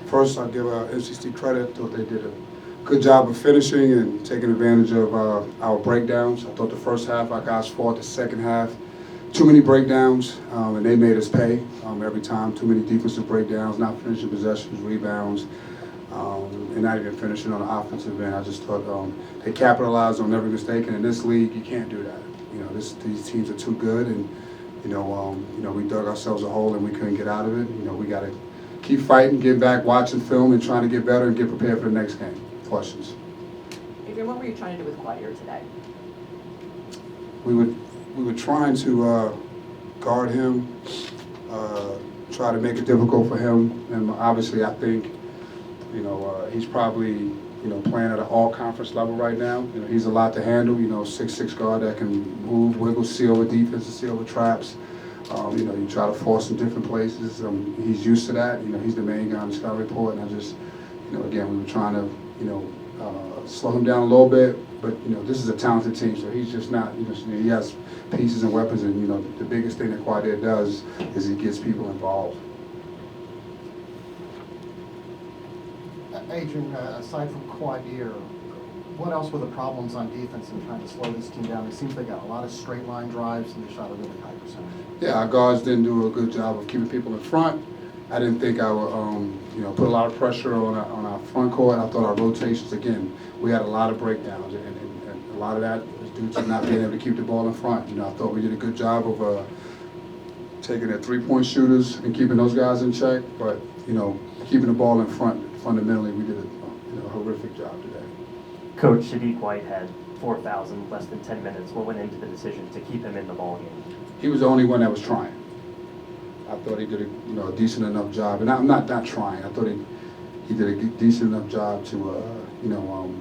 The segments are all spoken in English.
First, I'll give NCC credit. I thought they did a good job of finishing and taking advantage of our breakdowns. I thought the first half our guys fought. The second half, too many breakdowns, and they made us pay every time. Too many defensive breakdowns, not finishing possessions, rebounds, and not even finishing on the offensive end. I just thought they capitalized on every mistake, and in this league, you can't do that. You know, these teams are too good, and you know, we dug ourselves a hole and we couldn't get out of it. You know, we got to keep fighting, get back, watching film, and trying to get better and get prepared for the next game. Questions? Adrian, what were you trying to do with Quadir today? We were trying to guard him, try to make it difficult for him, and obviously I think, you know, he's probably, you know, playing at an all-conference level right now. You know, he's a lot to handle. You know, 6'6" guard that can move, wiggle, seal with defense, seal with traps. You know, you try to force him different places. He's used to that. You know, he's the main guy on the scout report, and I just, you know, again, we were trying to, you know, slow him down a little bit. But you know, this is a talented team, so he's just not. You know, he has pieces and weapons, and you know, the biggest thing that Quadir does is he gets people involved. Adrian, aside from Quadir, what else were the problems on defense in trying to slow this team down? It seems they got a lot of straight line drives and they shot a really high percentage. Yeah, our guards didn't do a good job of keeping people in front. I didn't think I would, you know, put a lot of pressure on our front court. I thought our rotations, again, we had a lot of breakdowns, and a lot of that was due to not being able to keep the ball in front. You know, I thought we did a good job of taking their three-point shooters and keeping those guys in check. But you know, keeping the ball in front, fundamentally, we did a horrific job today. Coach, Sadiq White had 4 fouls in less than 10 minutes. What went into the decision to keep him in the ballgame? He was the only one that was trying. I thought he did a decent enough job, and I'm not trying. I thought he did a decent enough job to you know,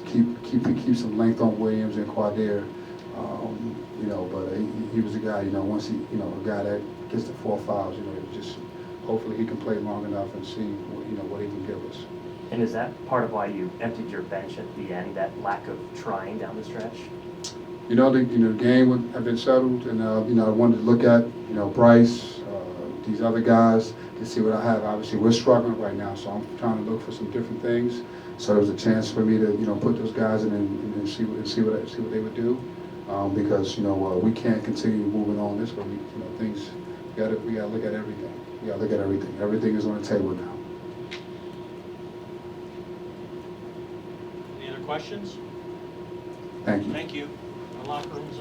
to keep some length on Williams and Quadir. You know, but he was a guy. You know, once he, you know, a guy that gets the 4 fouls. You know, just hopefully he can play long enough and see, you know, what he can give us. And is that part of why you emptied your bench at the end? That lack of trying down the stretch? You know, the game had been settled, and you know, I wanted to look at, you know, Bryce, these other guys to see what I have. Obviously, we're struggling right now, so I'm trying to look for some different things. So there was a chance for me to, you know, put those guys in and see what they would do, because you know we can't continue moving on this way. You know, things we gotta look at everything. We gotta look at everything. Everything is on the table now. Any other questions? Thank you. Thank you. The locker room's